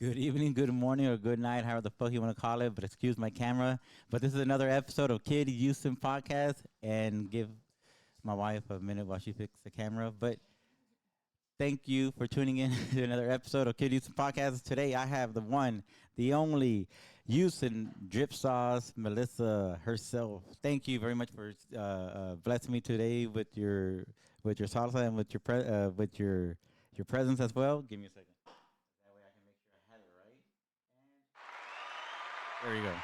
Good evening, good morning, or good night, however the fuck you want to call it. But excuse my camera. But this is another episode of Kid Houston Podcast, and give my wife a minute while she fixes the camera. But thank you for tuning in to another episode of Kid Houston Podcast. Today I have the one, the only Houston Drip Sauce, Melissa herself. Thank you very much for blessing me today with your salsa and with your presence as well. Give me a second. That way I can make sure I have it right. There you go.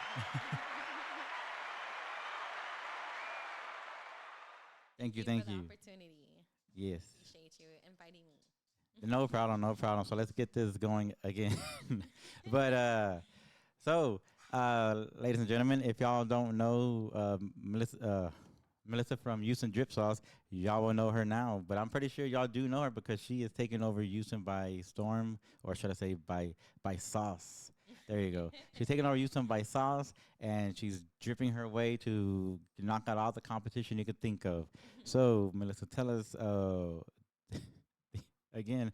Thank you, Thank you for thank the you. opportunity. Yes. Appreciate you inviting me. No problem, no problem. So let's get this going again. but ladies and gentlemen, if y'all don't know Melissa from Houston Drip Sauce, y'all will know her now. But I'm pretty sure y'all do know her because she is taking over Houston by storm, or should I say by sauce. There you go. She's taking over Houston by sauce, and she's dripping her way to knock out all the competition you could think of. So, Melissa, tell us again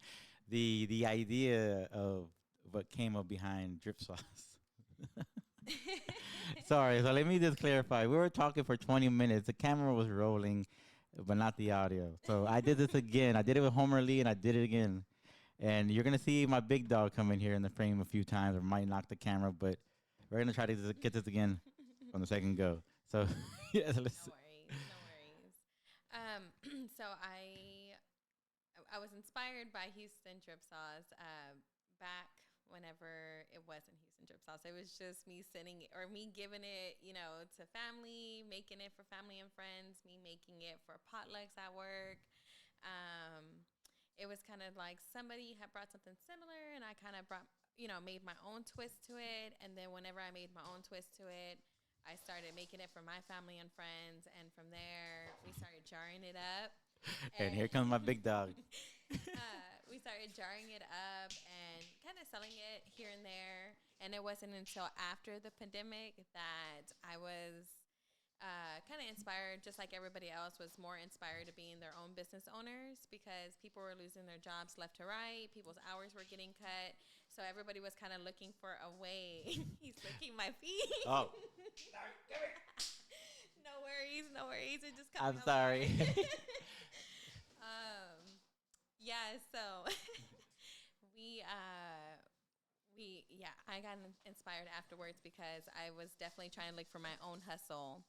the idea of what came up behind drip sauce. Sorry, so let me just clarify. We were talking for 20 minutes. The camera was rolling, but not the audio. So I did this again. I did it with Homer Lee, and I did it again. And you're gonna see my big dog come in here in the frame a few times, or might knock the camera. But we're gonna try to get this again from the second go. So yes, let's. No worries, no worries. So I was inspired by Houston drip sauce back whenever it wasn't Houston drip sauce. It was just me sending or me giving it, to family, making it for family and friends, me making it for potlucks at work. Um, it was kind of like somebody had brought something similar, and I kind of brought, made my own twist to it. And then whenever I made my own twist to it, I started making it for my family and friends, and from there we started jarring it up. And And here comes my big dog. we started jarring it up and kind of selling it here and there. And it wasn't until after the pandemic that I was kind of inspired, just like everybody else was more inspired to being their own business owners because people were losing their jobs left to right. People's hours were getting cut. So everybody was kind of looking for a way. He's licking my feet. Oh, No worries, no worries. It just I'm coming along. sorry. Yeah, so we I got inspired afterwards because I was definitely trying to look for my own hustle.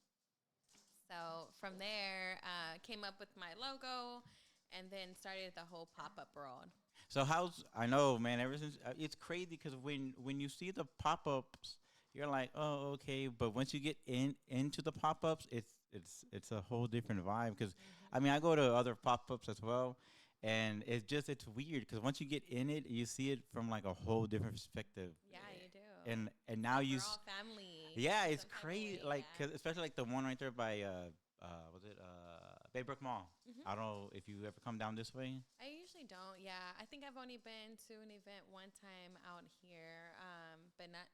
So from there, came up with my logo, and then started the whole pop up world. So how's I know, man. Ever since it's crazy because when you see the pop ups, you're like, oh, okay. But once you get into the pop ups, it's a whole different vibe. Because I mean, I go to other pop ups as well, and it's weird because once you get in it, you see it from like a whole different perspective. Yeah, you do. And It's now like you, we're all family yeah, in it's some type of crazy. way. Like, Yeah. 'cause especially like the one right there by was it Baybrook Mall. hmm I don't know if you ever come down this way. I usually don't. Yeah, I think I've only been to an event one time out here, but not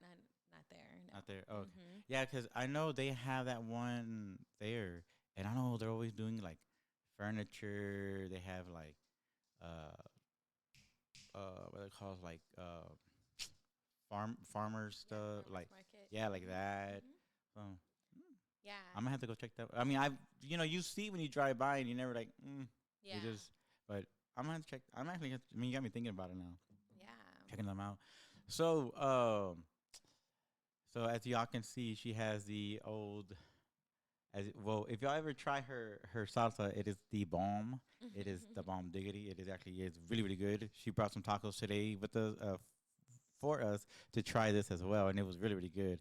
there. No. Out there. Oh, okay. Mhm. Yeah, because I know they have that one there, and I know they're always doing like furniture. They have like uh what they call like farmer Yeah, stuff, like, farmers market. yeah, like that. Mhm. So Yeah. I'm gonna have to go check that. I mean, you see when you drive by and you never like you Yeah. just, but I'm gonna have to check. I'm actually I mean, you got me thinking about it now, Yeah. checking them out. So so as y'all can see, she has the old. Well, if y'all ever try her salsa, it is the bomb. It is the bomb diggity. It is actually it's really really good. She brought some tacos today with us for us to try this as well, and it was really really good.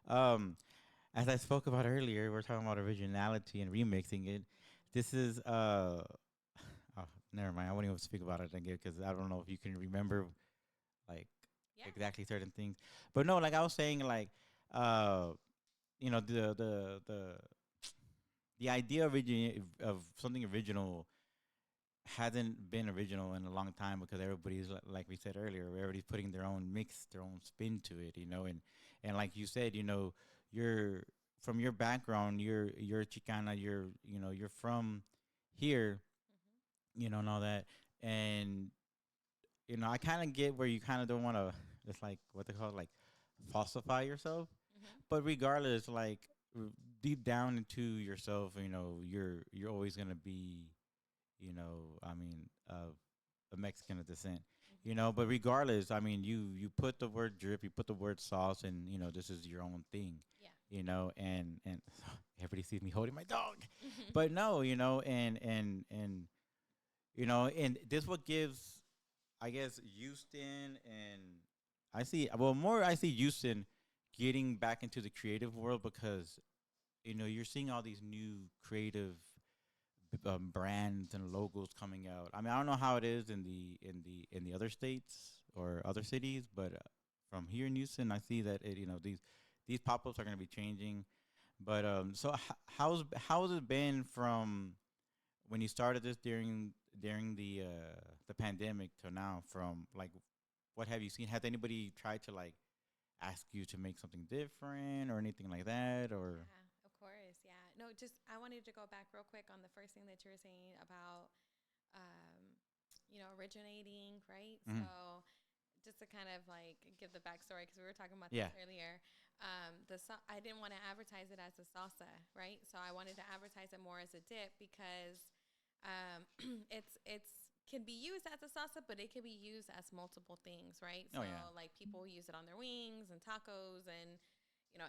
Um, as I spoke about earlier, we're talking about originality and remixing it. This is oh, never mind. I won't even speak about it again because I don't know if you can remember like Yeah. exactly certain things. But no, like I was saying, like uh, the idea of something original hasn't been original in a long time because everybody's like we said earlier, everybody's putting their own mix, their own spin to it, and like you said, you're from your background, you're Chicana, you're from here, and all that, and I kind of get where you kind of don't want to it's like what they call like falsify yourself. Mhm. But regardless, like deep down into yourself, you're always gonna be, I mean, a Mexican of descent. Mhm. But regardless, I mean, you put the word drip, you put the word sauce, and this is your own thing. Yeah. And everybody sees me holding my dog, Mhm. but no, and this what gives, I guess, Houston and I see Houston getting back into the creative world because you're seeing all these new creative brands and logos coming out. I mean, I don't know how it is in the other states or other cities, but from here in Houston, I see that these pop ups are going to be changing. But so how's it been from when you started this during the pandemic to now? From like, what have you seen? Has anybody tried to like ask you to make something different or anything like that? Or Yeah, of course. Yeah. No, just I wanted to go back real quick on the first thing that you were saying about, um, originating, right? Mhm. So, just to kind of like give the backstory, because we were talking about Yeah. this earlier. I didn't want to advertise it as a salsa, right? So I wanted to advertise it more as a dip because um, it's can be used as a salsa, but it can be used as multiple things, right? Oh So yeah. like people use it on their wings and tacos and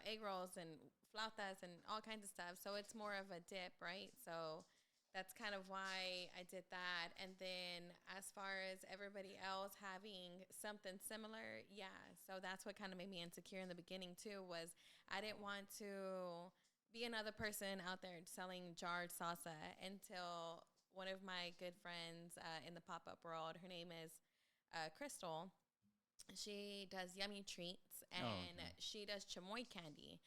egg rolls and flautas and all kinds of stuff. So it's more of a dip, right? So that's kind of why I did that. And then as far as everybody else having something similar, yeah. So that's what kind of made me insecure in the beginning too, was I didn't want to be another person out there selling jarred salsa until one of my good friends in the pop-up world, her name is Crystal. She does yummy treats Oh, and okay. she does chamoy candy.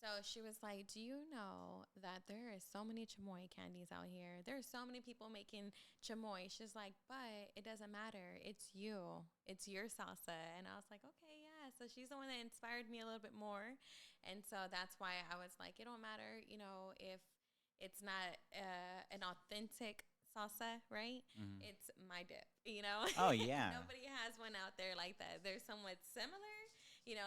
So she was like, "Do you know that there is so many chamoy candies out here? There are so many people making chamoy." She's like, "But it doesn't matter. It's you. It's your salsa." And I was like, "Okay, yeah." So she's the one that inspired me a little bit more. And so that's why I was like, "It don't matter, if it's not an authentic salsa, right? Hmm. It's my dip. Oh yeah. Nobody has one out there like that. They're somewhat similar,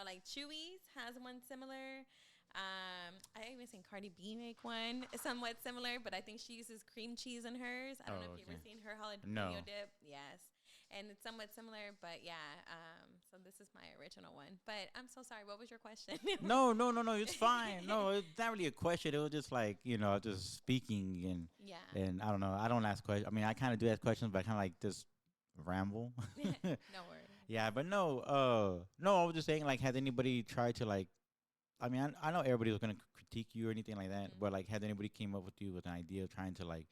like Chewy's has one similar. I even seen Cardi B make one somewhat similar, but I think she uses cream cheese in hers. I don't know Oh if you ever okay. seen her jalapeno No. dip. Yes, and it's somewhat similar, but yeah. So this is my original one. But I'm so sorry. What was your question? No, no, no, no. It's fine. No, it's not really a question. It was just like just speaking Yeah. and I don't know. I don't ask questions. I mean, I kind of do ask questions, but I kind of like just ramble. No worries. Yeah, but no. No. I was just saying, like, has anybody tried to like? I mean, I know everybody was gonna critique you or anything like that, Mhm. but like, has anybody came up with you with an idea of trying to like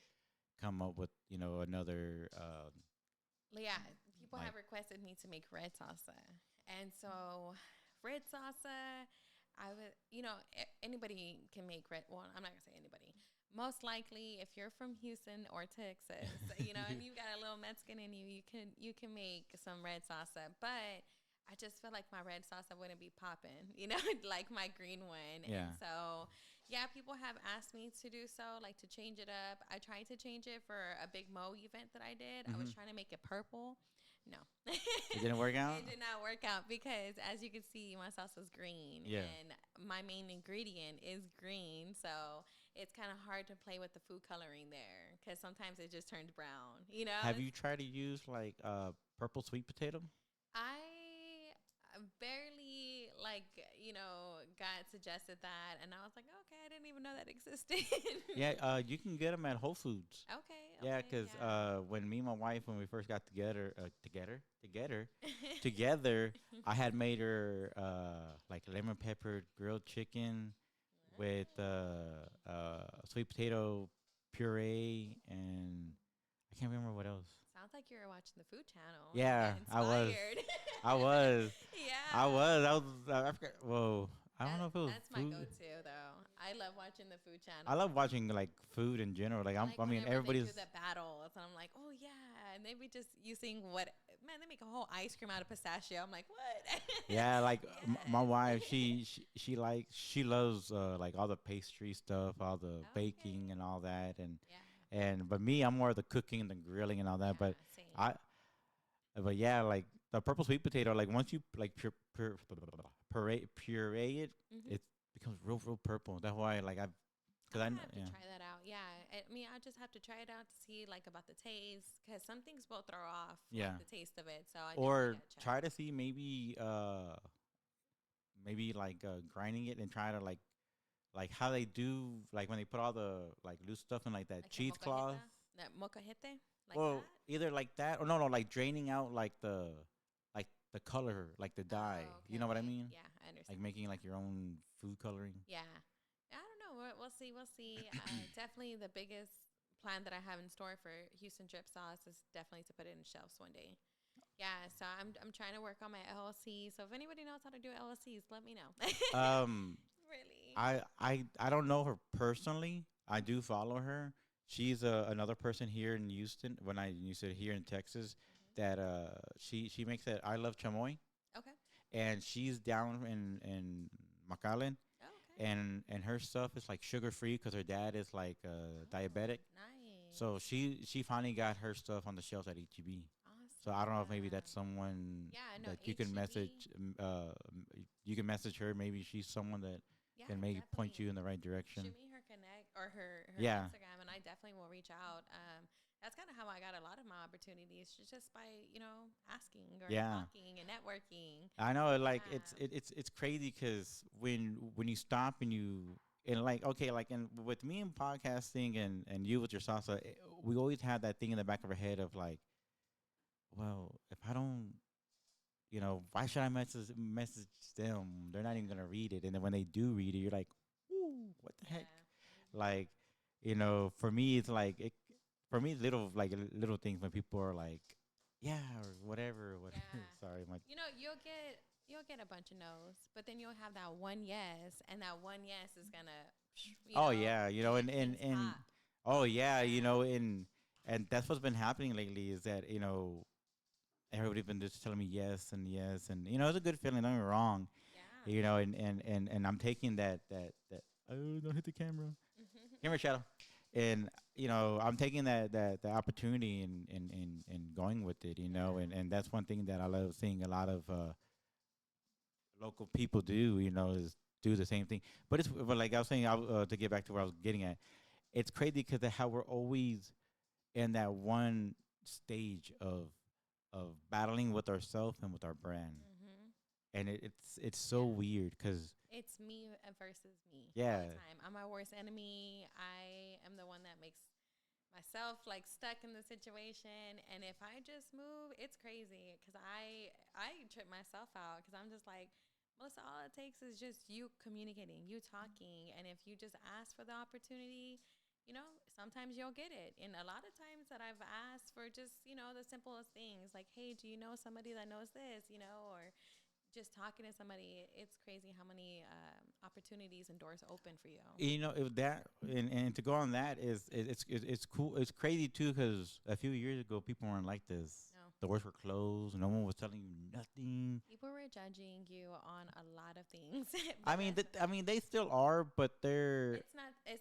come up with another Yeah, people like? have requested me to make red salsa. And so, red salsa, I would, anybody can make red. Well, I'm not going to say anybody. Most likely, if you're from Houston or Texas, and you got a little Mexican in you, you can make some red salsa. But I just feel like my red salsa wouldn't be popping, like my green one. Yeah. And so, yeah, people have asked me to do so, like to change it up. I tried to change it for a big Mo event that I did. I was Hmm. trying to make it purple. No. It didn't work out. It did not work out because, as you can see, my sauce is green Yeah. and my main ingredient is green. So it's kind of hard to play with the food coloring there because sometimes it just turns brown. Have you tried to use like purple sweet potato? I barely got suggested that, and I was like, okay, I didn't even know that existed. Yeah, you can get them at Whole Foods. Okay, Yeah, okay, cause yeah. when me and my wife when we first got together, I had made her like lemon pepper grilled chicken with sweet potato puree and I can't remember what else. Sounds like you were watching the Food Channel. You got Yeah, I was, inspired. I was, I Yeah. was, I was. I forgot. Whoa, I don't That know if it was that's my food. go-to though. I love watching the Food I love Channel. watching like food in general. Like I I like mean, whenever they do everybody's the battles, and I'm like, oh yeah, and they be just using what man. They make a whole ice cream out of pistachio. I'm like, what? yeah. Like my wife, Yes. she loves like all the pastry stuff, all the Okay. baking and all that, Yeah. and but me, I'm more of the cooking and the grilling and all that. Yeah. But Same. I, but yeah, like the purple sweet potato, like once you like puree it, Mhm. it becomes real purple. That's why like I've because I I kn- have to yeah try that out. Yeah, I mean, I just have to try it out to see like about the taste, because some things will throw off yeah like the taste of it. So I definitely or gotta check. try to see maybe like grinding it and try to like how they do like when they put all the like loose stuff in like that Like the cheesecloth. mocajete, like Well, that. either like that or no, like draining out like the color, like the dye. Oh, You okay, know what I okay. mean? Yeah, I Like understand what making you're like saying. your own food coloring. Yeah. I don't know. We'll see. We'll see. Definitely the biggest plan that I have in store for Houston drip sauce is definitely to put it in shelves one day. Yeah. So I'm trying to work on my LLC. So if anybody knows how to do LLCs, let me know. Um, Really. I don't know her personally. I do follow her. She's another person here in Houston. When I you said here in Texas, Hmm. that she makes that I love chamoy, Okay. and she's down in McAllen, Oh, okay. and her stuff is like sugar free because her dad is like Oh, diabetic. So nice. she finally got her stuff on the shelves at HEB. So I don't know if maybe that's Awesome. someone Yeah, I know that you can HEB. message. You can message her. Maybe she's someone that Yeah, can maybe point you definitely. in the right direction. Shoot me her connect or her Yeah, Instagram, and I definitely will reach out. That's kind of how I got a lot of my opportunities, just by asking or yeah. talking and networking. I know. Like Yeah. it's crazy because when you stop and you and like okay like and with me in podcasting and you with your salsa, we always have that thing in the back of our head of like, well, if I don't, why should I message them? They're not even gonna read it, and then when they do read it, you're like, ooh, what the heck? Yeah. Hmm. Like, for me, it's like for me, it's little like little things when people are like, yeah, or whatever, whatever. Yeah. Sorry, my. You'll get a bunch of no's, but then you'll have that one yes, and that one yes is gonna, Oh yeah, make and things and pop. oh yeah, Yeah. and that's what's been happening lately is that everybody's been just telling me yes, and it's a good feeling. Don't get me wrong, Yeah. and I'm taking that. Oh, don't hit the camera shadow, and I'm taking that the opportunity and going with it, Yeah. and that's one thing that I love seeing a lot of local people do, is do the same thing. But like I was saying, to get back to where I was getting at, it's crazy because of how we're always in that one stage of battling with ourselves and with our brand, Mhm. and it's so Yeah. weird because It's me versus me all yeah, the time. I'm my worst enemy. I am the one that makes myself like stuck in the situation, and if I just move, it's crazy because I trip myself out because I'm just like, Melissa, all it takes is just you communicating, you talking, and if you just ask for the opportunity, sometimes you'll get it. And a lot of times that I've asked for just the simplest things, like, hey, do you know somebody that knows this, or just talking to somebody, it's crazy how many opportunities and doors open for you. if that and to go on that it's cool. It's crazy too because a few years ago people weren't like this. No. The doors were closed. No one was telling you nothing. People were judging you on a lot of things, I but mean, that's they still are, but they're it's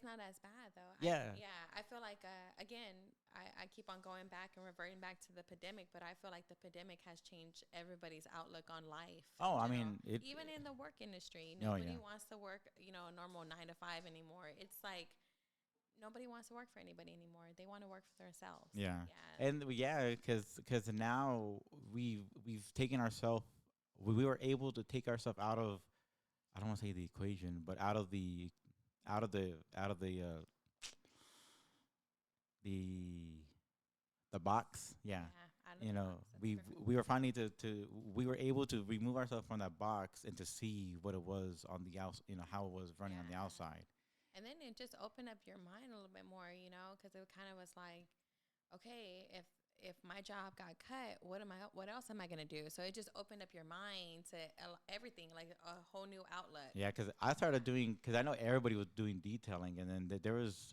not as bad though. yeah. I feel like again, I keep on going back and reverting back to the pandemic, but I feel like the pandemic has changed everybody's outlook on life Oh, in I general. mean it. Even in the work industry, Oh nobody yeah, wants to work, a normal 9 to 5 anymore. It's like nobody wants to work for anybody anymore. They want to work for themselves. yeah, Yeah. and yeah, because now we've taken ourselves. We were able to take ourselves out of. I don't want to say the equation, but out of the the the box. Yeah, Yeah, out of the box. That's a perfect we way were to say finally it. to we were able to remove ourselves from that box and to see what it was on the outs. How it was running on the Yeah. outside. And then it just opened up your mind a little bit more, because it kind of was like, okay, if my job got cut, what else am I going to do? So it just opened up your mind to everything, like a whole new outlook. Yeah, because I started Yeah. doing because I know everybody was doing detailing, and then there was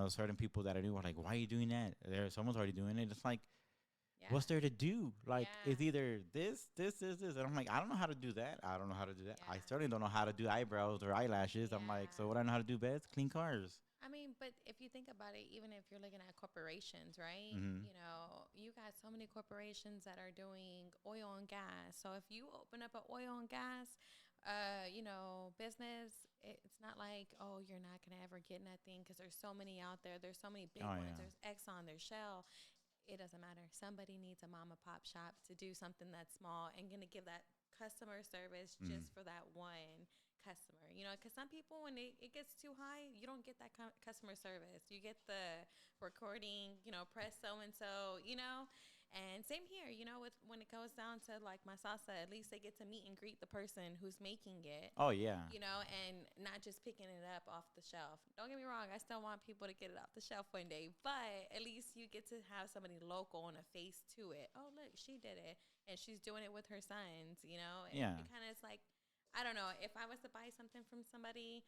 certain people that I knew were like, "Why are you doing that?" Someone's already doing it. It's like, Yeah. what's there to do? Like, Yeah. it's either this, and I'm like, I don't know how to do that. I don't know how to do that. I Yeah. certainly don't know how to do eyebrows or eyelashes. I'm like, so Yeah. what I know how to do best? Clean cars. I mean, but if you think about it, even if you're looking at corporations, right? Hmm. You guys so many corporations that are doing oil and gas. So if you open up an oil and gas, business, it's not like, oh, you're not gonna ever get nothing because there's so many out there. There's so many big Oh, ones. yeah. There's Exxon. There's Shell. It doesn't matter. Somebody needs a mom and pop shop to do something that's small and gonna give that customer service just for that one customer. Because some people, when it gets too high, you don't get that customer service. You get the recording, press so and so, And same here, with when it goes down to like my salsa, at least they get to meet and greet the person who's making it. Oh, yeah. And not just picking it up off the shelf. Don't get me wrong, I still want people to get it off the shelf one day, but at least you get to have somebody local and a face to it. Oh, look, she did it, and she's doing it with her sons, And Yeah. it kind of is like, I don't know, if I was to buy something from somebody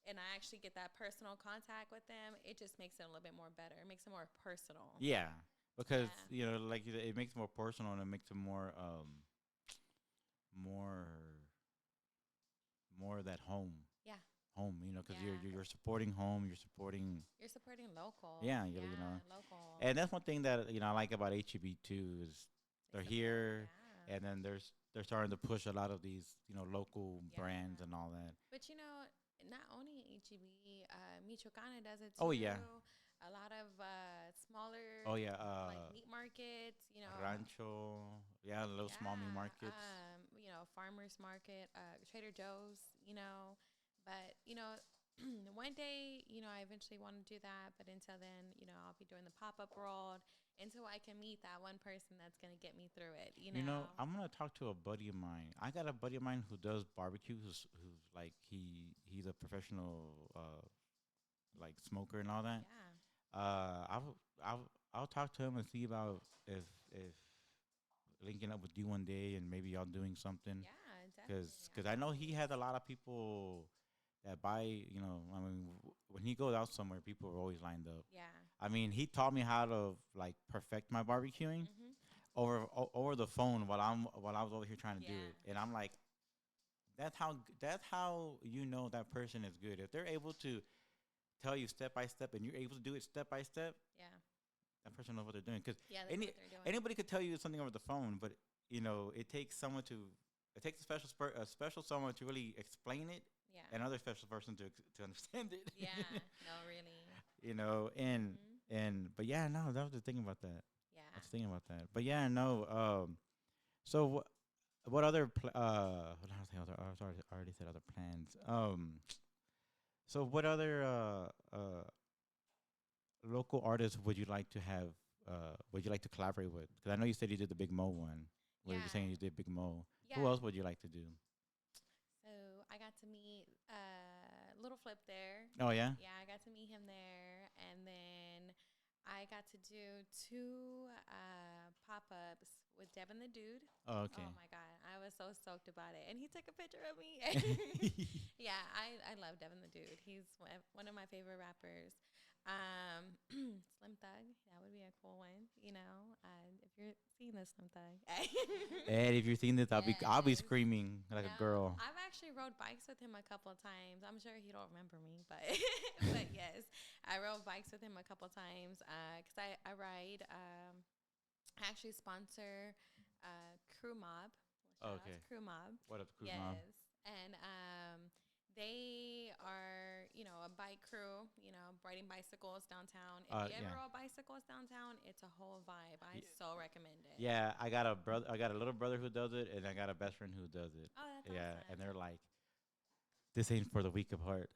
and I actually get that personal contact with them, it just makes it a little bit more better. It makes it more personal. Yeah. Because, Yeah. like you said, it makes it more personal and it makes it more, more, more of that home. Yeah. Home, because Yeah. you're supporting home, you're supporting. You're supporting local. Yeah, Local. And that's one thing that I like about HEB too is they're They support, here, yeah. and then they're starting to push a lot of these local Yeah. brands and all that. But not only HEB, Michoacana does it too. Oh, yeah. A lot of smaller. Oh, yeah, like meat markets. Rancho, yeah, little small meat markets. Farmers market, Trader Joe's. But one day, I eventually want to do that. But until then, I'll be doing the pop-up world until I can meet that one person that's gonna get me through it. I'm gonna talk to a buddy of mine. I got a buddy of mine who does barbecue. Who's like he's a professional like smoker and all that. Yeah. I'll talk to him and see about if linking up with you one day and maybe y'all doing something. Yeah, definitely. Because I know he has a lot of people that buy. I mean, when he goes out somewhere, people are always lined up. Yeah. I mean, he taught me how to like perfect my barbecuing Mhm. over the phone while I was over here trying to do Yeah. it, and I'm like, that's how that person is good if they're able to tell you step by step and you're able to do it step by step. Yeah. That person knows what they're doing because Yeah. That's what they're doing. anybody could tell you something over the phone, but it takes a special someone to really explain it, Yeah. and another special person to understand it. Yeah. No, really. And Mhm. but yeah, no, that was the thing about that. Yeah. I was thinking about that, but yeah, no. So what other what else? I already said other plans. So what other local artists would you like to have? Would you like to collaborate with? Because I know you said you did the Big Mo one. Where you're Yeah. saying you did Big Mo. Yeah. Who else would you like to do? So I got to meet Little Flip there. Oh yeah. Yeah, I got to meet him there, and then I got to do 2 pop-ups with Devin the Dude. Oh, okay. Oh my God, I was so stoked about it, and he took a picture of me. Yeah, I love Devin the Dude. He's one of my favorite rappers. Slim Thug, that would be a cool one. If you're seeing this, Slim Thug. And if you're seeing this, I'll be Yes. screaming like a girl. I've actually rode bikes with him a couple of times. I'm sure he don't remember me, but but yes, I rode bikes with him a couple of times. Cause I ride. I actually sponsor Crew Mob. Shout out to Okay. Crew Mob. What up, Crew Yes, Mom? and they are a bike crew. Riding bicycles downtown. If you ever Yeah. rode bicycles downtown, it's a whole vibe. I Ye- so recommend it. Yeah, I got a brother. I got a little brother who does it, and I got a best friend who does it. Oh, that's Yeah, awesome. and they're like, "This ain't for the weak of heart."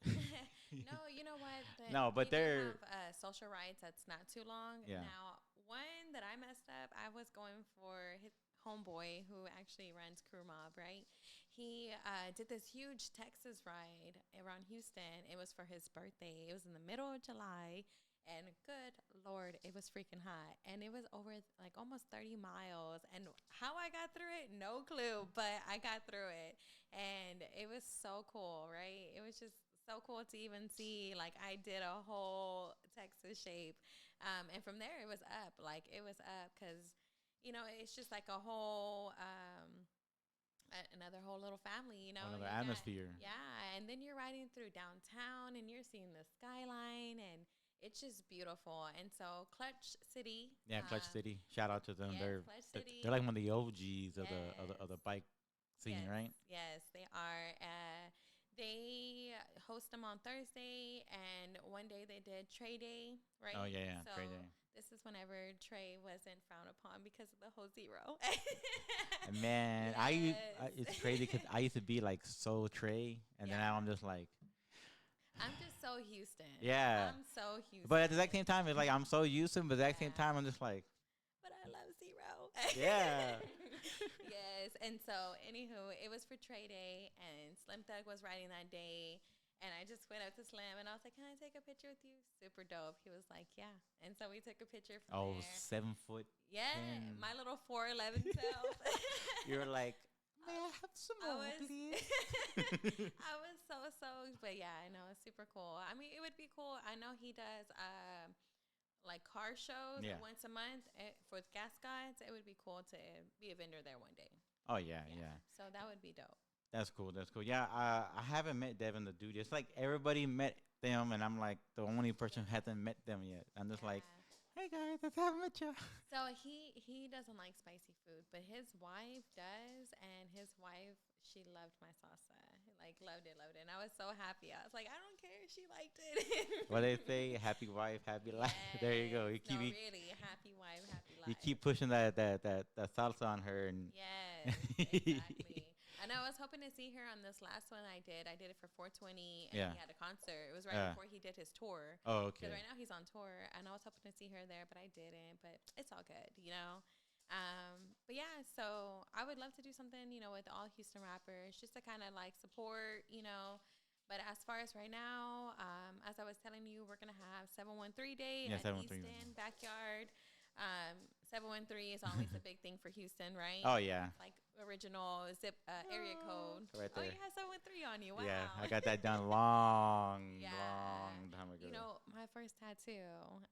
No, you know what? No, but we do they're- have social rides that's not too long. Yeah. Now, one that I messed up, I was going for his homeboy who actually runs Crew Mob, right? He did this huge Texas ride around Houston. It was for his birthday. It was in the middle of July. And good Lord, it was freaking hot. And it was over like almost 30 miles. And how I got through it, no clue, but I got through it. And it was so cool, right? It was just so cool to even see, like, I did a whole Texas shape. And from there, it was up. Like, it was up because, it's just like a whole, another whole little family, Another You got- atmosphere. yeah. And then you're riding through downtown and you're seeing the skyline and it's just beautiful. And so Clutch City. Yeah, Clutch City. Shout out to them. Yes, they're Clutch they're City. they're like one of the OGs of the Yes. bike scene, Yes, right? yes, they are. They host them on Thursday, and one day they did Trey Day, right? Oh yeah, yeah, So Trey Day. this is whenever Trey wasn't frowned upon because of the whole zero. And man, Yes. it's crazy because I used to be like so Trey, and then Yeah. now I'm just like, I'm just so Houston. yeah. I'm so Houston. But at the exact same time, it's like I'm so used to, it, but at the exact same Yeah. time, I'm just like, But I love zero. yeah. Yes. And so, anywho, it was for Trey Day, and Slim Thug was riding that day. And I just went up to Slim and I was like, "Can I take a picture with you?" Super dope. He was like, "Yeah." And so we took a picture from Oh, there. 7 foot. Yeah, 10. my little 4'11" self. You're like, may I have some I more, was, please? I was so, but yeah, I know it's super cool. I mean, it would be cool. I know he does like car shows Yeah. once a month for Gas Gods. It would be cool to be a vendor there one day. Oh yeah, yeah. So that would be dope. That's cool. That's cool. Yeah, I haven't met Devin the dude. It's like everybody met them, and I'm like the only person who hasn't met them yet. I'm just like, Yeah. hey guys, I haven't met you. So he doesn't like spicy food, but his wife does, and his wife, she loved my salsa, like loved it, and I was so happy. I was like, I don't care, she liked it. What they say, happy wife, happy life. There you go. You Yes. keep No, really, happy wife, happy life. you keep pushing that salsa on her, and Yes, exactly. I know. I was hoping to see her on this last one I did. I did it for 420, and Yeah. he had a concert. It was right Yeah. before he did his tour. oh okay. Because right now he's on tour, and I was hoping to see her there, but I didn't. But it's all good, you know. But yeah, so I would love to do something, you know, with all Houston rappers, just to kind of like support, you know. But as far as right now, as I was telling you, we're gonna have 713 Day Yeah, at 713. Easton Backyard. 713 is always a big thing for Houston, right? Oh yeah. Like original zip area code. Right Oh, there. you have 713 on you. Wow. Yeah, I got that done long, Yeah. long time ago. You know, my first tattoo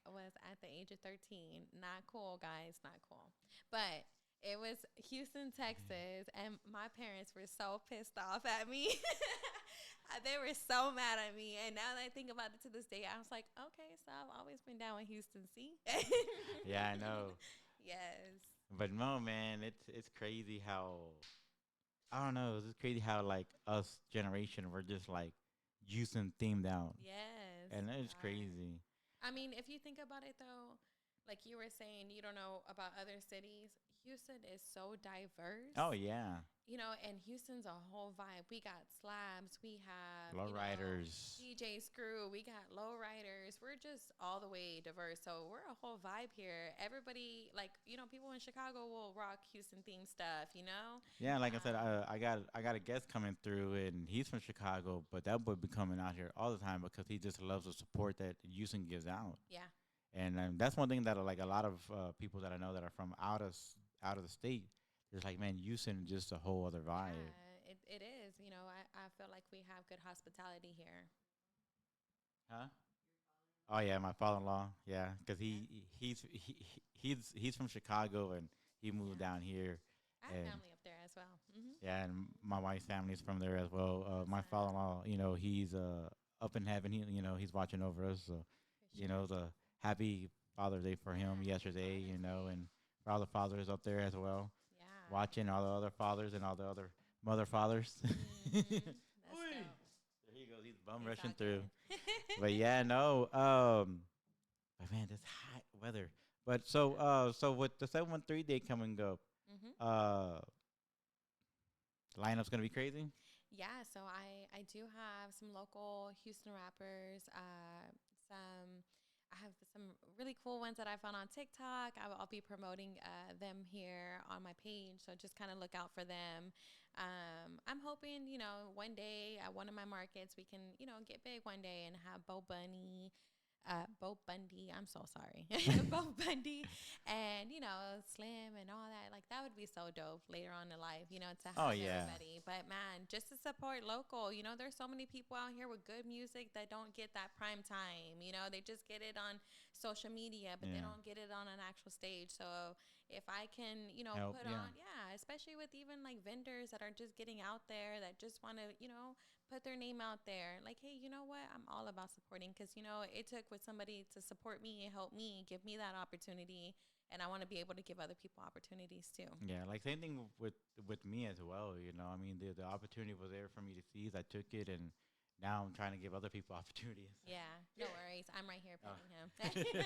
was at the age of 13. Not cool, guys. Not cool. But it was Houston, Texas, and my parents were so pissed off at me. They were so mad at me. And now that I think about it to this day, I was like, okay, so I've always been down with Houston, see? Yeah, I know. Yes. But no, man, it's crazy how I don't know. It's crazy how like us generation we're just like Houston themed out, Yes. and we it's are. crazy. I mean, if you think about it, though, like you were saying, you don't know about other cities. Houston is so diverse. Oh yeah, You know, and Houston's a whole vibe. We got slabs. We have lowriders. DJ Screw. We got lowriders. We're just all the way diverse. So we're a whole vibe here. Everybody, like, you know, people in Chicago will rock Houston themed stuff, you know? Yeah, like I said, I got a guest coming through, and he's from Chicago, but that would be coming out here all the time because he just loves the support that Houston gives out. Yeah. And that's one thing that like a lot of people that I know that are from out of the state, it's like, man, Houston is just a whole other vibe. Yeah, it is. You know, I feel like we have good hospitality here. Huh? Oh yeah, my father-in-law. Yeah, because he's from Chicago and he moved Yeah. down here. I have And family up there as well. yeah, and my wife's family's from there as well. My Awesome. father-in-law, you know, he's up in heaven. He's watching over us. So you know, the happy Father's Day for him Yeah, happy yesterday. Father's You know, Day. and for all the fathers up there as well, Yeah. watching all the other fathers and all the other mother fathers. That's dope. There he goes. He's bum He's rushing all through. good. But yeah, no. But man, this hot weather. But so with the 713 day coming up, Mhm. lineup's gonna be crazy. Yeah, so I do have some local Houston rappers. I have some really cool ones that I found on TikTok. I'll be promoting them here on my page, so just kind of look out for them. I'm hoping, you know, one day at one of my markets we can, you know, get big one day and have Bo Bundy. I'm so sorry, Bo Bundy, and you know Slim and all that. Like that would be so dope later on in life, you know, to have Oh, yeah. everybody. But man, just to support local, you know, there's so many people out here with good music that don't get that prime time. You know, they just get it on social media, but they Yeah. don't get it on an actual stage. So if I can, Help, put yeah. on, yeah, especially with even like vendors that are just getting out there that just want to, put their name out there. Like, hey, you know what? I'm all about supporting because, it took with somebody to support me and help me, give me that opportunity. And I want to be able to give other people opportunities too. Yeah, like same thing with me as well. You know, I mean, the opportunity was there for me to seize. I took it, and now I'm trying to give other people opportunities. Yeah, no worries. I'm right here Oh. petting him.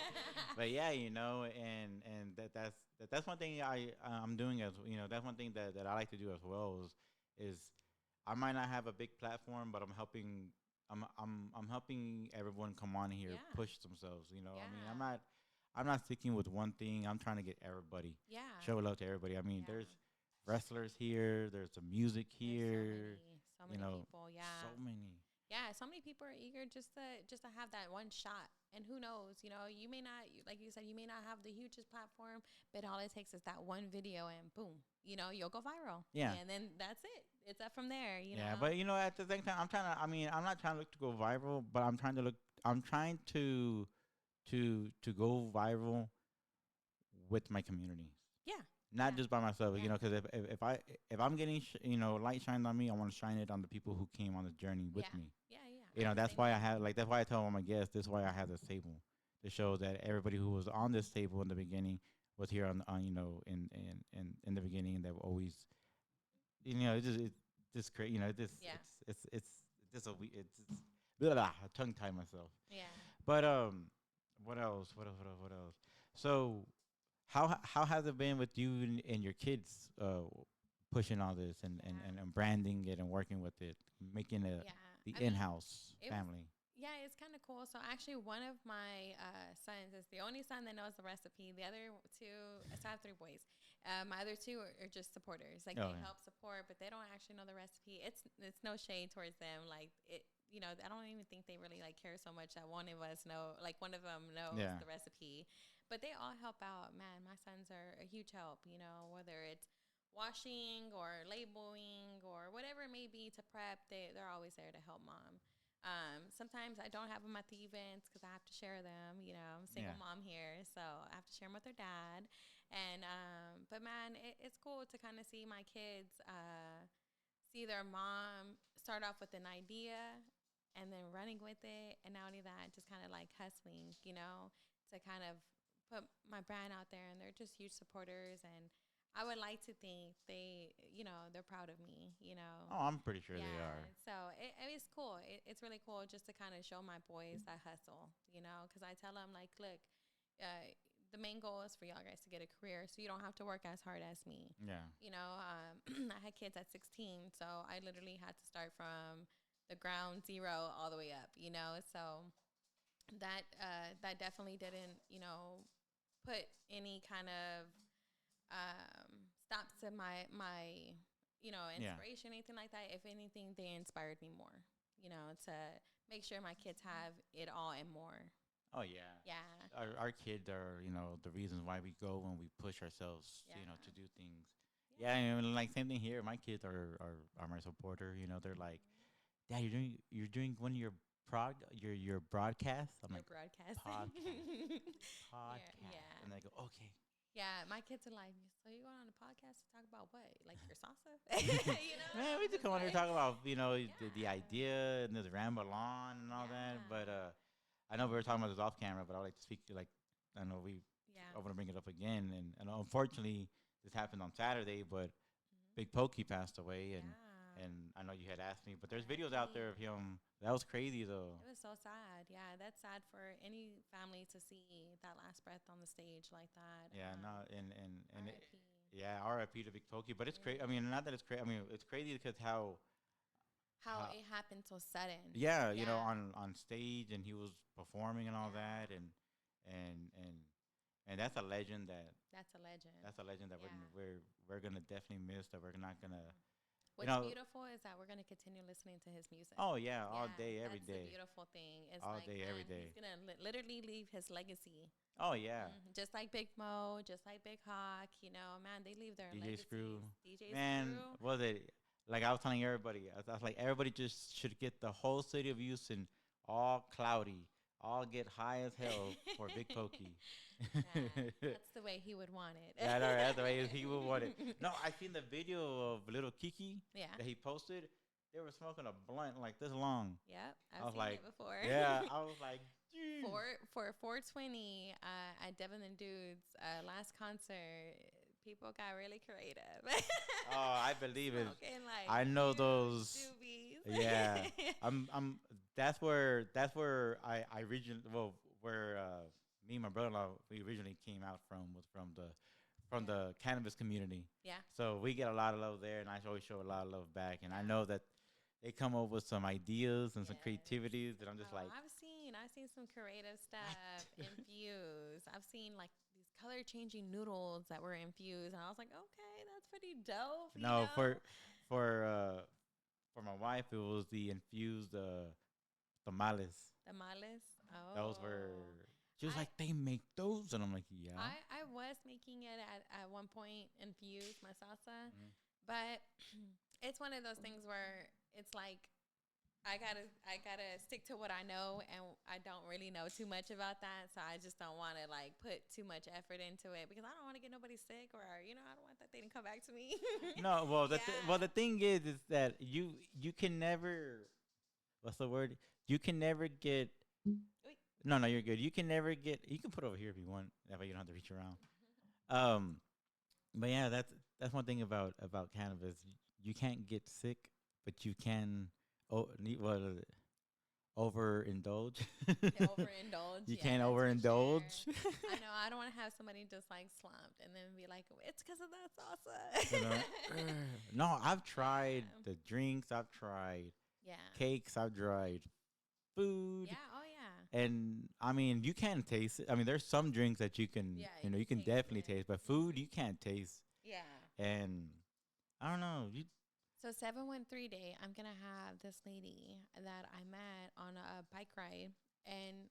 But yeah, you know, and that's one thing I'm doing as you know. That's one thing that I like to do as well is I might not have a big platform, but I'm helping everyone come on here Yeah. push themselves. You know, I mean, Yeah. I'm not sticking with one thing. I'm trying to get everybody Yeah. show love to everybody. I mean, Yeah. there's wrestlers here, there's some music here, So you many know, people. Yeah. so many. Yeah, so many people are eager just to have that one shot. And who knows, you may not, like you said, you may not have the hugest platform, but all it takes is that one video and boom, you'll go viral. Yeah. And then that's it. It's up from there, Yeah, but you know, at the same time, I mean, I'm not trying to look to go viral, but I'm trying to go viral with my community. Yeah. Not Yeah. just by myself, you Yeah. know, because if I'm getting light shined on me, I want to shine it on the people who came on the journey with Yeah. me. Yeah. Yeah. You know, I'm the that's same why way. I have that's why I tell all my guests, this is why I have this table to show that everybody who was on this table in the beginning was here on in the beginning, and they were always, it's just great, Yeah. it's just it's blah, blah, I tongue tie myself. Yeah. But what else? What else? So how has it been with you and your kids pushing all this and branding it and working with it, making it Yeah. the I mean, in-house it was family? Yeah, it's kind of cool. So actually, one of my sons is the only son that knows the recipe. The other two, so I have three boys. My other two are just supporters. Like Oh, they yeah. help support, but they don't actually know the recipe. It's no shade towards them. Like it, I don't even think they really like care so much that one of us know. Like one of them knows Yeah. the recipe, but they all help out. Man, my sons are a huge help. Whether it's washing or labeling or whatever it may be to prep, they're always there to help mom. Sometimes I don't have them at the events because I have to share them. I'm a single Yeah. mom here, so I have to share them with their dad. And but man, it's cool to kind of see my kids see their mom start off with an idea and then running with it, and not only that, just kind of like hustling, to kind of put my brand out there. And they're just huge supporters, and I would like to think they're proud of me. Oh, I'm pretty sure they Yeah, are. so it's cool. It's really cool just to kind of show my boys that hustle, because I tell them, like, look, the main goal is for y'all guys to get a career so you don't have to work as hard as me. Yeah. I had kids at 16, so I literally had to start from the ground zero all the way up. So that definitely didn't, put any kind of stops to my Yeah. inspiration, anything like that. If anything, they inspired me more, to make sure my kids have it all and more. Oh yeah. Yeah. Our kids are, the reasons why we go and we push ourselves, Yeah. to do things. Yeah, and like same thing here. My kids are my supporter. You know, they're like, Dad, you're doing one of your broadcasts. I'm Your like, broadcast. podcast, Yeah. and they go, okay. Yeah, my kids are like, so you going on a podcast to talk about what? Like your salsa? Man, we just Just come on here like- and talk about the Yeah. idea and just ramble on and all that. But Yeah. I know we were talking about this off camera, but I would like to speak like I know Yeah. I want to bring it up again, and unfortunately this happened on Saturday, but Mhm. Big Pokey passed away, Yeah. and I know you had asked me, but there's videos out there of him. That was crazy though. It was so sad. Yeah, that's sad for any family to see that last breath on the stage like that. Yeah, no, and R.I.P. yeah, R.I.P. to Big Pokey. But it's crazy. Yeah. I mean, not that it's crazy. I mean, it's crazy because How how- it happened so sudden. yeah, you know, Yeah. on stage, and he was performing and all Yeah. that, and and that's a legend that That's a legend. we're Yeah. we're gonna definitely miss. That we're not gonna. What's know- beautiful is that we're going to continue listening to his music. Oh yeah, all Yeah, day, every that's day. the beautiful thing. It's All like, day, every man, day. He's gonna literally leave his legacy. Oh yeah, Just like Big Mo, just like Big Hawk. Man, they leave their DJ legacies. Screw. DJ man, Screw. was it like I was telling everybody? I was like, everybody just should get the whole city of Houston all cloudy all get high as hell for Big Pokey. That's the way he would want it. Yeah, no, that's the way he would want it. No, I seen the video of little Kiki Yeah. that he posted. They were smoking a blunt like this long. Yep. I I've was seen like, it before. yeah, I was like, "Jeez." For 420 at Devin and Dudes last concert, people got really creative. Oh, I believe it. Smoking, like, I know huge those. doobies. Yeah, I'm. That's where I originally where me and my brother-in-law we originally came out from was from the cannabis community. Yeah. So we get a lot of love there, and I always show a lot of love back. And I Yeah. know that they come up with some ideas and some Yes. creativities that I'm just like, I've seen some creative stuff infused. I've seen like these color changing noodles that were infused, and I was like, okay, that's pretty dope. you no, know? for my wife it was the infused tamales. Tamales. Oh, Those were. She was I- like, they make those, and I'm like, yeah. I was making it at one point infused my salsa, Mhm. but it's one of those things where it's like I gotta stick to what I know, and I don't really know too much about that, so I just don't want to like put too much effort into it because I don't want to get nobody sick, or I don't want that thing to come back to me. No, well, Yeah. the thing is that you can never. What's the word? You can never get. Oy. No, you're good. You can never get. You can put it over here if you want. That way you don't have to reach around. But yeah, that's one thing about cannabis. You can't get sick, but you can. What is it? Overindulge. Overindulge. You Yeah, can't that's for overindulge. sure. I know. I don't want to have somebody just like slumped and then be like, it's because of that salsa. You know? No, I've tried Yeah. the drinks. I've tried Yeah. cakes. I've tried food. Yeah. Oh yeah. And I mean, you can taste it. I mean, there's some drinks that you can, Yeah, you you know, you can can taste definitely it. taste, but food you can't taste. Yeah. And I don't know. So 713 day, I'm gonna have this lady that I met on a bike ride, and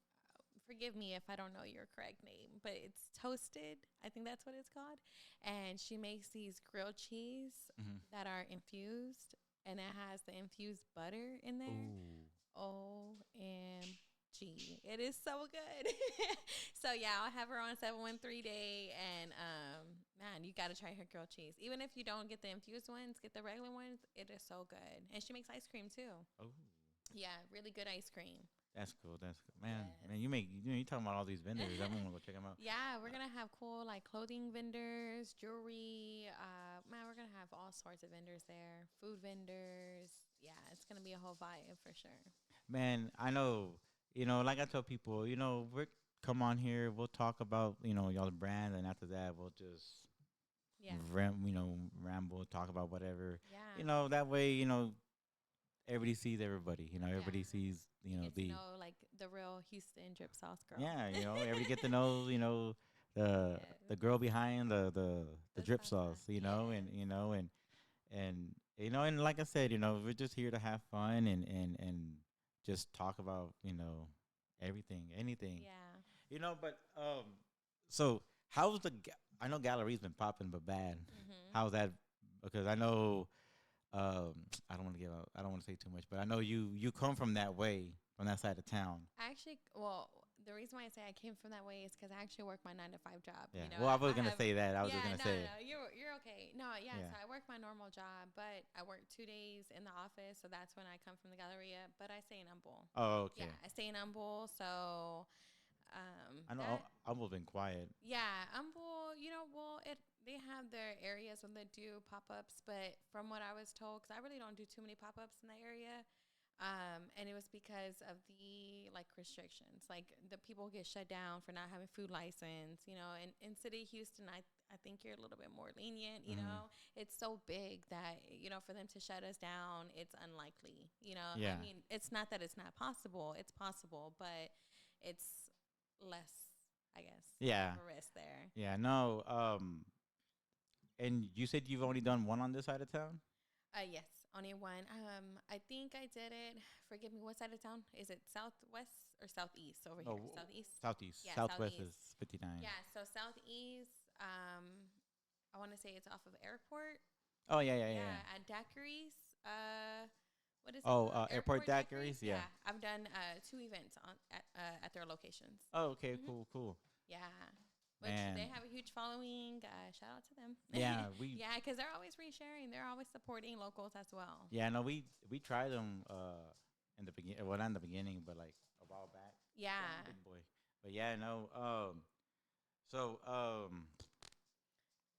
forgive me if I don't know your correct name, but it's Toasted. I think that's what it's called. And she makes these grilled cheese Mhm. that are infused, and it has the infused butter in there. Ooh. OMG. It is so good. So yeah, I'll have her on 713 day, and man, you gotta try her grilled cheese. Even if you don't get the infused ones, get the regular ones. It is so good. And she makes ice cream too. Oh, Yeah, really good ice cream. that's cool. That's cool. Man, Yes. man, you talking about all these vendors. I'm gonna go check them out. Yeah, we're gonna have cool like clothing vendors, jewelry. Man, we're gonna have all sorts of vendors there. Food vendors. Yeah, it's gonna be a whole vibe for sure. Man, I know. Like I tell people, we're come on here. We'll talk about y'all brands, and after that, we'll just Yeah. ramble, talk about whatever. Yeah. That way, everybody sees everybody. Everybody Yeah. sees You get to the know like the real Houston drip sauce girl. yeah. Everybody get to know the Yes. girl behind the The drip salsa, sauce. And and like I said, we're just here to have fun and just talk about everything, anything. Yeah. But so how's I know Gallery's been popping, but bad. Mm-hmm. How's that? Because I know I don't want to I don't want to say too much, but I know you come from that way, from that side of town. Actually, well, the reason why I say I came from that way is because I actually work my 9 to 5 job. Yeah. You know, Well, I was gonna have- say that. I was yeah, just gonna no, say. no, you're okay. No, yeah, Yeah. so I work my normal job, but I work 2 days in the office, so that's when I come from the Galleria. But I stay in Humble. Oh, okay. Yeah, I stay in Humble, so I know that- I've been quiet. yeah, Humble. They have their areas when they do pop-ups, but from what I was told, because I really don't do too many pop-ups in that area, and it was because of the like restrictions, like the people get shut down for not having food license. And in city of Houston, I think you're a little bit more lenient. It's so big that for them to shut us down, it's unlikely. Yeah. I mean, it's not that it's not possible; it's possible, but it's less, I guess. Yeah. of a risk there. Yeah. No. And you said you've only done one on this side of town. Yes, only one. I think I did it. Forgive me. What side of town is it? Southwest or southeast over No, here? Southeast. Southeast. Yeah, Southwest southeast. is 59. Yeah. So southeast. I want to say it's off of Airport. Oh yeah. At Daiquiris. what is it Oh, called? Airport Daiquiris. Yeah. Yeah, I've done 2 events at their locations. Oh, okay. Mhm. Cool. Cool. Yeah. Which Man. they have a huge following. Shout out to them. Yeah. We. Yeah, because they're always resharing. They're always supporting locals as well. Yeah. No. We tried them. In the beginning. Well, not in the beginning, but like a while back. Yeah. Big boy. But yeah. No. So.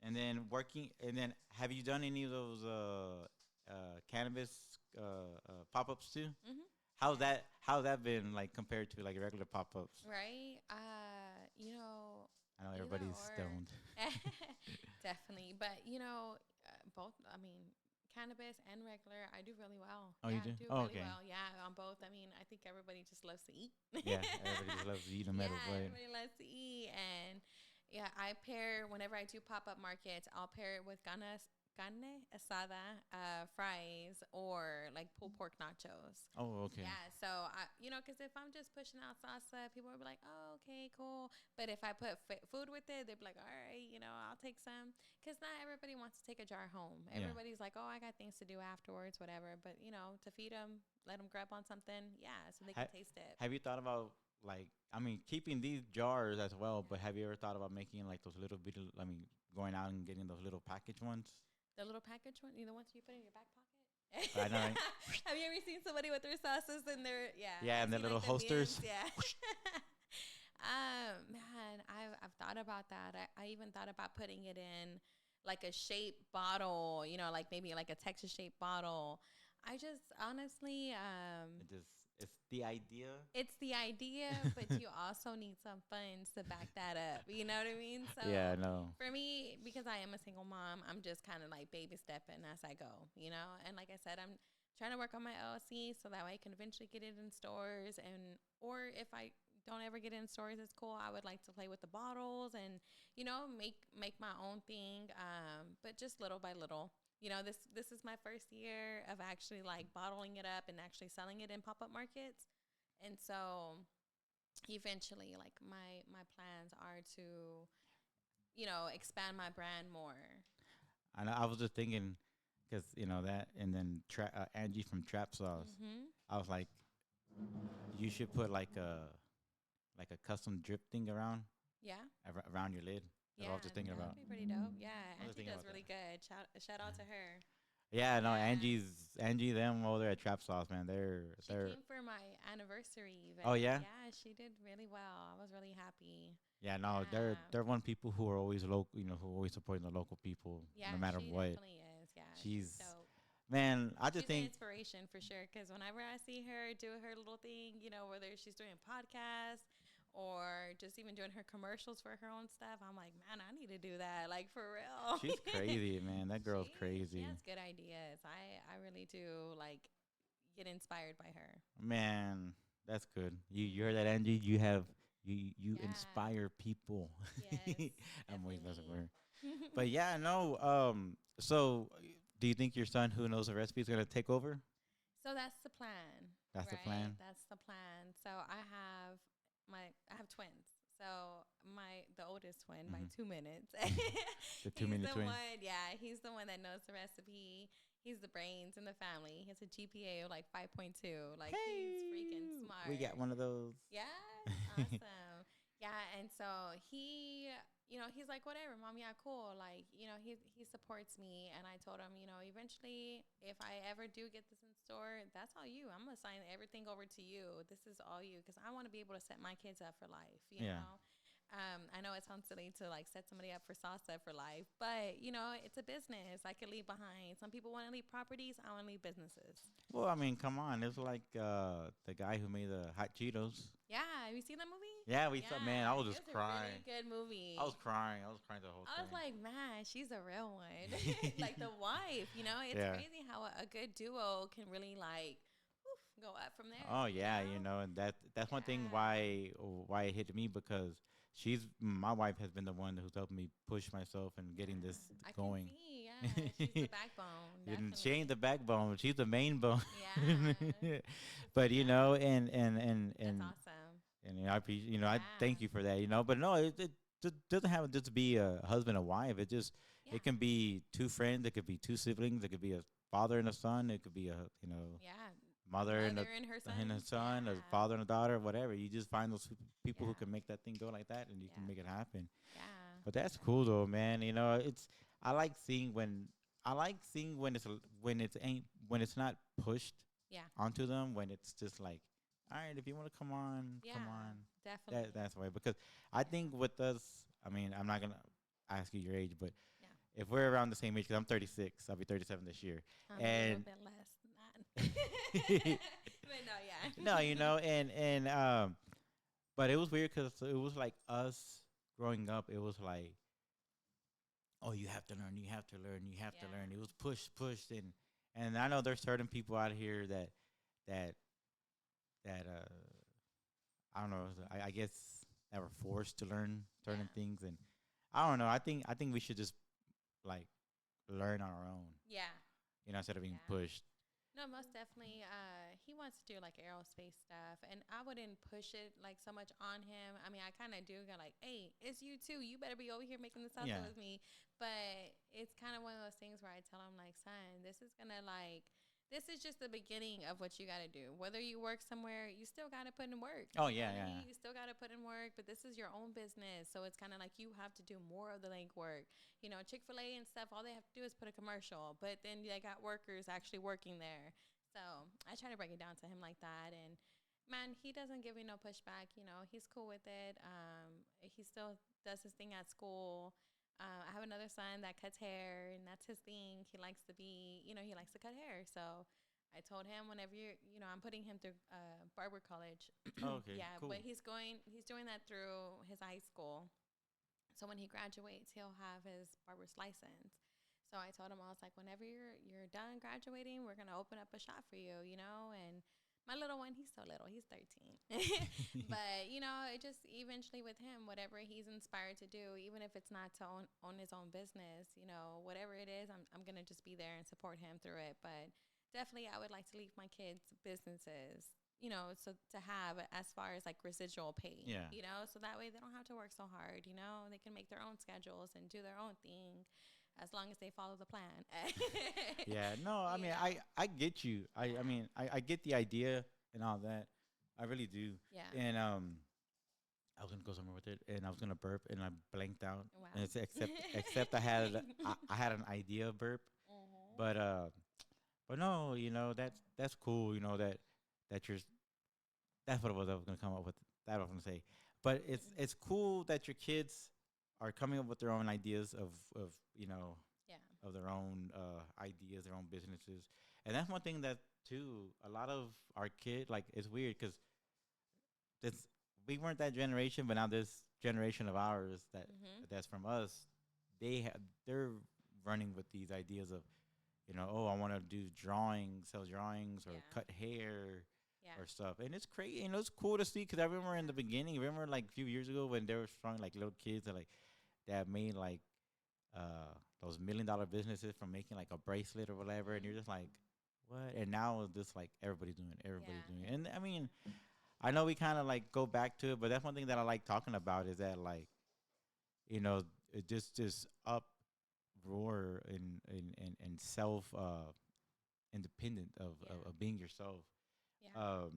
And then working. And then have you done any of those cannabis pop ups too? Mhm. How's that been like compared to like regular pop ups? Right. You know, I know either everybody's or. stoned. Definitely, but both. I mean, cannabis and regular, I do really well. Oh, you Yeah, do? I do Oh, really okay. well. Yeah, on both. I mean, I think everybody just loves to eat. Yeah, everybody just loves to eat no matter Yeah, what. everybody loves to eat, and yeah, I pair whenever I do pop up markets, I'll pair it with carne asada, fries, or like pulled pork nachos. Oh, okay. Yeah, so because if I'm just pushing out salsa, people will be like, "Oh, okay, cool." But if I put food with it, they'd be like, "All right, I'll take some." Because not everybody wants to take a jar home. Yeah. Everybody's like, "Oh, I got things to do afterwards, whatever." But to feed them, let them grab on something, yeah, so they can taste it. Have you thought about like I mean keeping these jars as well? But have you ever thought about making like those little bit? I mean, going out and getting those little package ones? The little package one, the ones you put in your back pocket. I know, right? Have you ever seen somebody with their sauces and their Yeah, and I've the seen, little the holsters. memes, yeah. Man, I've thought about that. I even thought about putting it in like a shaped bottle, like maybe like a Texas shaped bottle. I just honestly, It's the idea. it's the idea, but you also need some funds to back that up. You know what I mean? So Yeah, I know. for me, because I am a single mom, I'm just kind of like baby stepping as I go. And like I said, I'm trying to work on my LLC so that way I can eventually get it in stores. Or if I don't ever get it in stores, it's cool. I would like to play with the bottles and, make my own thing. But just little by little. This is my first year of actually like bottling it up and actually selling it in pop-up markets. And so eventually like my plans are to expand my brand more. And I was just thinking, because that, and then Angie from Trap Sauce. Mm-hmm. I was like, you should put like a custom drip thing Yeah. around your lid. That's what I was just thinking that about. would be pretty dope. Yeah, I was Angie thinking does about really good. Shout out to her. Yeah, no, Yeah. Angie, them over there at Trap Sauce, man. She They're. came for my anniversary event. Oh yeah. Yeah, she did really well. I was really happy. Yeah, no, Yeah. they're one people who are always local, who are always supporting the local people, Yeah, no matter she what. definitely is. Yeah, She's dope. Man, I She's just an think inspiration for sure. Because whenever I see her do her little thing, whether she's doing a podcast or just even doing her commercials for her own stuff, I'm like, man, I need to do that. Like for real. she's crazy, man. That girl's She crazy. has good ideas. I really do like get inspired by her. Man, that's good. You heard that, Angie? You Yeah. inspire people. Yes, I'm always messing with her. definitely. But yeah, no. So do you think your son, who knows the recipe, is gonna take over? So that's the plan. That's the right? plan. That's the plan. So I have twins. So the oldest twin by Mhm. 2 minutes. The He's 2 minute the twin. one, yeah, he's the one that knows the recipe. He's the brains in the family. He has a GPA of like 5.2. Like he's freaking smart. We got one of those. Yeah, awesome. Yeah, and so he's like, whatever, mom. Yeah, cool. Like, he supports me, and I told him, eventually, if I ever do get this in store, that's all you. I'm gonna sign everything over to you. This is all you, because I want to be able to set my kids up for life. You Yeah. know. I know it sounds silly to like set somebody up for salsa for life, but it's a business I could leave behind. Some people want to leave properties. I want to leave businesses. Well, I mean, come on. It's like the guy who made the hot Cheetos. Yeah, have you seen that movie? Yeah, we saw. Man, I was just it was crying. A really good movie. I was crying. I was crying the whole I was thing. like, man, she's a real one. Like the wife, it's Yeah. crazy how a good duo can really like go up from there. Oh yeah, and that's one thing Yeah. why it hit me, because my wife has been the one who's helped me push myself and getting this I going. can see, yeah. She's the backbone. And Definitely. she ain't the backbone; she's the main bone. Yeah. But and That's awesome. and I Yeah. thank you for that. But no, it just doesn't have to just be a husband and wife. It just Yeah. It can be two friends. It could be two siblings. It could be a father and a son. It could be a Yeah. mother and Mother and her son. a son, a Yeah. father and a daughter, whatever. You just find those people who Yeah. can make that thing go like that, and you can Yeah. make it happen. Yeah. But that's cool though, man. You know, it's I like seeing when when when it's not pushed Yeah. onto them, when it's just like, all right, if you want to come on, Yeah. come on. Definitely. That's the way, because I think with us, I mean, I'm not gonna ask you your age, but Yeah. if we're around the same age, because I'm 36, I'll be 37 this year, I'm a and little bit less than that. But no, yeah. no, you know, and but it was weird because it was like us growing up. It was like, oh, you have to learn, you have to learn, you have to Yeah. learn. It was pushed, and I know there's certain people out here that that I don't know. I guess that were forced to learn certain Yeah. things, and I don't know. I think we should just like learn on our own, Yeah. instead of being Yeah. pushed. No, most definitely. He wants to do like aerospace stuff, and I wouldn't push it like so much on him. I mean, I kind of do go like, "Hey, it's you too. You better be over here making the salsa Yeah. with me." But it's kind of one of those things where I tell him like, "Son, this is gonna like." This is just the beginning of what you got to do. Whether you work somewhere, you still got to put in work. Oh You know yeah, what I yeah. mean? You still got to put in work, but this is your own business. So it's kind of like you have to do more of the legwork. You know, Chick-fil-A and stuff, all they have to do is put a commercial, but then they got workers actually working there. So I try to break it down to him like that. And man, he doesn't give me no pushback. You know, he's cool with it. He still does his thing at school. I have another son that cuts hair, and that's his thing. He likes to be, he likes to cut hair. So I told him whenever I'm putting him through barber college. Oh, okay, Yeah, cool. but he's doing that through his high school. So when he graduates, he'll have his barber's license. So I told him, I was like, whenever you're done graduating, we're gonna open up a shop for you, And my little one, he's so little, he's 13. But it just eventually with him, whatever he's inspired to do, even if it's not to own his own business, whatever it is, I'm gonna just be there and support him through it. But definitely, I would like to leave my kids businesses, so to have as far as like residual pay, Yeah. so that way they don't have to work so hard, they can make their own schedules and do their own thing as long as they follow the plan. Yeah, no, I mean, I get you. I mean, I get the idea and all that. I really do. Yeah. And I was gonna go somewhere with it, and I was gonna burp, and I blanked out. Wow. And it's except I had an idea of burp, Mhm. but no, that's cool. That you're that's what it was. I was gonna come up with. That I was gonna say, but it's cool that your kids are coming up with their own ideas of Yeah. of their own ideas, their own businesses. And that's one thing that too. A lot of our kid, like, it's weird because this we weren't that generation, but now this generation of ours Mhm. that's from us, they're running with these ideas of, oh, I want to do drawings, sell drawings, or Yeah. cut hair Yeah. or stuff. And it's crazy. It's cool to see because I remember in the beginning, remember like a few years ago when they were showing like little kids that made like those $1 million businesses from making like a bracelet or whatever, and you're just like, what? And now it's just like everybody's doing it, everybody's Yeah. doing it. And I mean, I know we kind of like go back to it, but that's one thing that I like talking about is that, like, it just uproar and self independent Yeah. of being yourself. Yeah.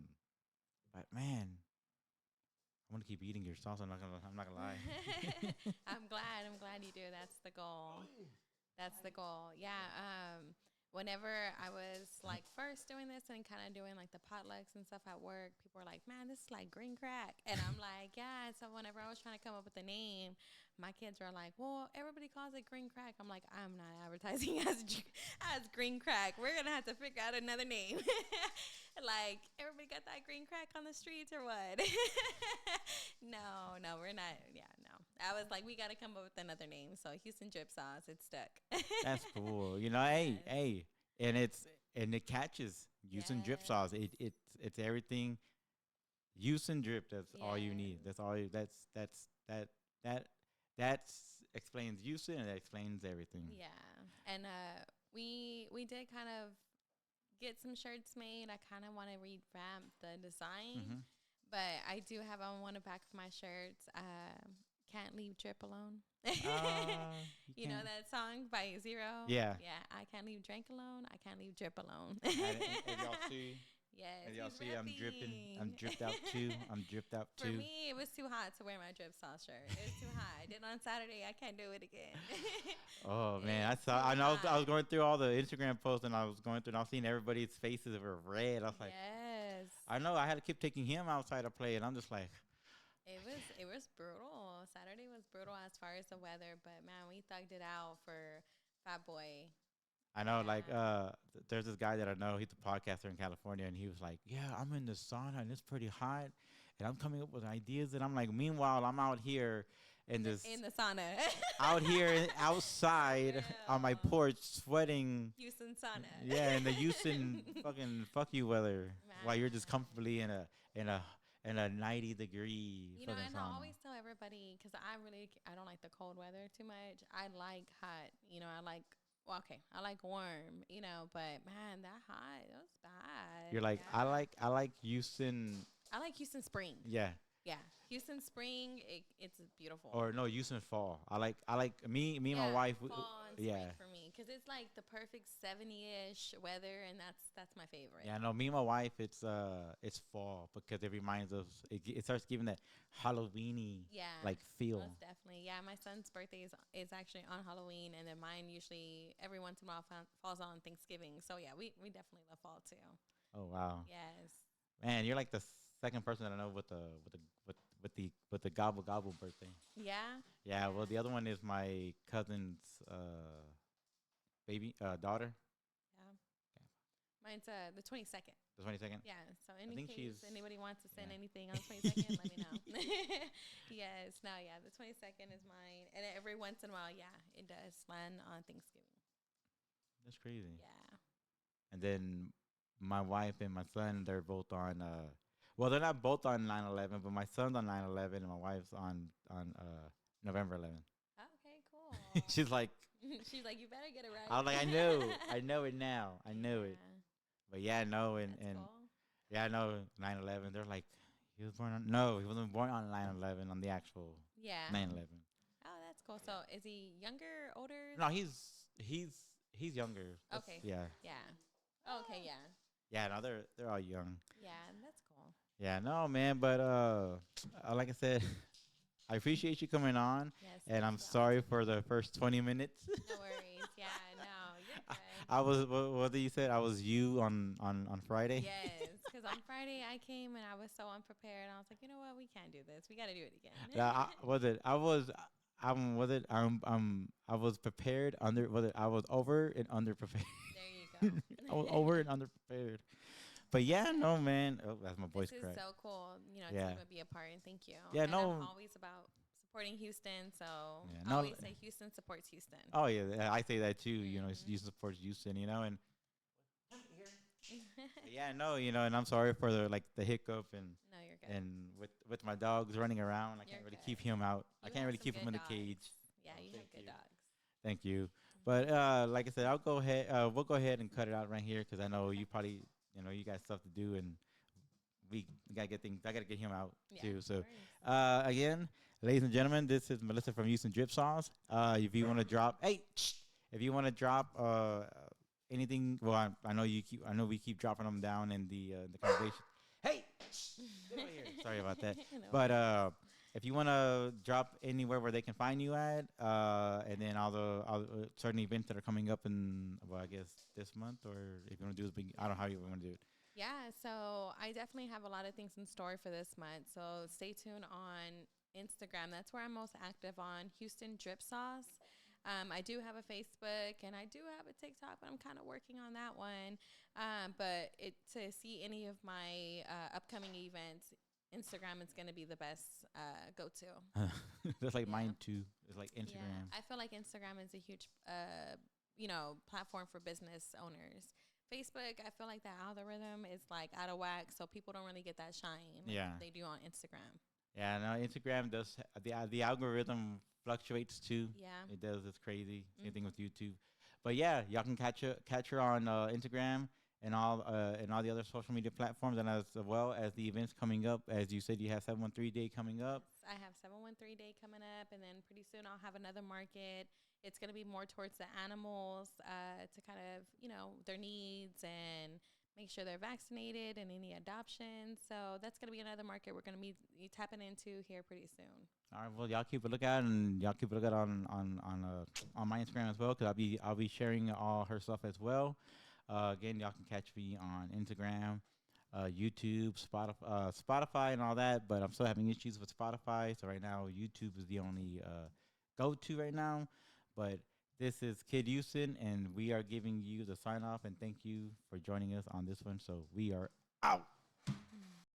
But man, I want to keep eating your sauce. I'm not gonna lie. I'm glad you do. That's the goal. That's the goal. Yeah. Whenever I was like first doing this and kind of doing like the potlucks and stuff at work, people were like, "Man, this is like green crack," and I'm like, "Yeah." So whenever I was trying to come up with a name, my kids were like, "Well, everybody calls it green crack." I'm like, "I'm not advertising as green crack. We're gonna have to figure out another name." Like, everybody got that green crack on the streets or what? No, we're not. Yeah, no. I was like, we got to come up with another name. So Houston Drip Sauce, it's stuck. That's cool. Hey, Yes. hey, and it catches using drip Yes. sauce. It's everything. Use and drip. That's all you need. Yes. That's all. That that's explains use and that explains everything. Yeah. And we did kind of get some shirts made. I kind of want to revamp the design. Mm-hmm. But I do have on one of the back of my shirts, Can't Leave Drip Alone. You You know can't- that song by Zero? Yeah. Yeah. I can't leave drink alone. I can't leave drip alone. And y'all see, Yes. as y'all he's see, I'm dripping. I'm rapping. dripped out too. I'm dripped out For too. me, it was too hot to wear my drip sauce shirt. It was too hot. I did it on Saturday. I can't do it again. Oh man, I It's saw. I too know. I was hot. going through all the Instagram posts, and I was going through, and I was seeing everybody's faces that were red. I was like, Yes. I know. I had to keep taking him outside to play, and I'm just like, It was brutal. Saturday was brutal as far as the weather, but man, we thugged it out for Fat Boy. I know. Like, Yeah. there's this guy that I know. He's a podcaster in California, and he was like, yeah, I'm in the sauna, and it's pretty hot, and I'm coming up with ideas, and I'm like, meanwhile, I'm out here in this, In the sauna. out here outside on my Real. porch, sweating. Houston sauna. Yeah, in the Houston fucking fuck you weather, while you're just Man. comfortably in a 90-degree You know, fucking and I sauna. always tell everybody because I don't like the cold weather too much. I like hot. You know, I like I like warm. You know, but man, that hot, that was bad. You're like, Yeah. I like Houston. I like Houston spring. Yeah, Yeah, Houston spring. It's beautiful. or no, Houston fall. I like me and my Yeah, wife. fall and Yeah, spring for me because it's like the perfect 70-ish weather, and that's my favorite. yeah. No, me and my wife. It's fall because it reminds us. It starts giving that Halloweeny Yeah, like feel. most definitely. Yeah, my son's birthday is actually on Halloween, and then mine usually every once in a while falls on Thanksgiving. So yeah, we definitely love fall too. Oh wow, Yes. man, you're like the second person that I know with the gobble gobble birthday. Yeah. Yeah, well, the other one is my cousin's daughter, Yeah. Mine's the 22nd. the 22nd. Yeah. So I any think case she's- anybody wants to send yeah. anything on the 22nd, let me know. Yes. No. Yeah. The 22nd is mine, and every once in a while, yeah, it does land on Thanksgiving. That's crazy. Yeah. And then my wife and my son, they're both on. Well, they're not both on 9/11, but my son's on 9/11, and my wife's on November 11th. Okay. Cool. She's like, She's like, you better get it right. I was like, I know it now, I know it. Yeah, But yeah, no, and that's cool. yeah, I know 9/11. They're like, he was born on. No, he wasn't born on 9/11 on the actual Yeah. 9/11. Oh, that's cool. So is he younger, older? No, he's younger. That's- Okay. Yeah. Yeah. Oh, okay. Yeah. Yeah. No, they're all young. Yeah. That's cool. Yeah. No, man. But like I said, I appreciate you coming on, Yes. and I'm thanks, Alex. sorry for the first 20 minutes. No worries. Yeah. No, you're good. I was what did you said? I was you on Friday. Yes, because on Friday I came and I was so unprepared. I was like, you know what? We can't do this. We got to do it again. Yeah. Was it? I was. Was it? I was prepared under. Was it? I was over and under prepared. There you go. I was over and under prepared. But yeah, no, man. Oh, that's my voice This is crack. so cool. You know, Yeah. to be a part, and thank you. Yeah, and no. I'm always about supporting Houston, so Yeah, I no, always say Houston supports Houston. Oh yeah, I say that too. You know, Mhm. you support Houston. You know, and yeah, no, you know, and I'm sorry for the hiccup and No, you're good. and with my dogs running around. I can't You're really good. keep him out. I You can't have really some keep him in good the cage. dogs. Yeah, Oh, you thank have good you. dogs. Thank you. But like I said, I'll go ahead. We'll go ahead and cut it out right here because I know you probably, you got stuff to do and we gotta get things. I gotta get him out Yeah, too. no So worries. again, ladies and gentlemen, this is Melissa from Houston Drip Sauce. If you want to drop, if you want to drop anything, well, I know you keep. I know we keep dropping them down in the conversation. Hey, get over here. Sorry about that. No But worries. if you want to drop anywhere where they can find you at, and then all the certain events that are coming up in, well, I guess this month, or if you want to do this, I don't know how you want to do it. Yeah, so I definitely have a lot of things in store for this month. So stay tuned on Instagram. That's where I'm most active on, Houston Drip Sauce. I do have a Facebook and I do have a TikTok, but I'm kind of working on that one. But to see any of my upcoming events, Instagram is going to be the best go-to. That's like Yeah. mine too. It's like Instagram. Yeah, I feel like Instagram is a huge, platform for business owners. Facebook, I feel like the algorithm is like out of whack, so people don't really get that shine like Yeah. they do on Instagram. Yeah, no, Instagram does the algorithm fluctuates too. Yeah. It does. It's crazy. Same thing Mhm. with YouTube. But yeah, y'all can catch her on Instagram and all the other social media platforms, and as well as the events coming up. As you said, you have 713 Day coming up. Yes, I have 713 Day coming up, and then pretty soon I'll have another market. It's going to be more towards the animals to kind of, their needs and make sure they're vaccinated and any adoptions. So that's going to be another market we're going to be tapping into here pretty soon. All right, well, y'all keep a lookout, and y'all keep a lookout on my Instagram as well, because I'll be sharing all her stuff as well. Again, y'all can catch me on Instagram, YouTube, Spotify, and all that. But I'm still having issues with Spotify, so right now YouTube is the only go-to right now. But this is Kid Houston, and we are giving you the sign off, and thank you for joining us on this one. So we are out.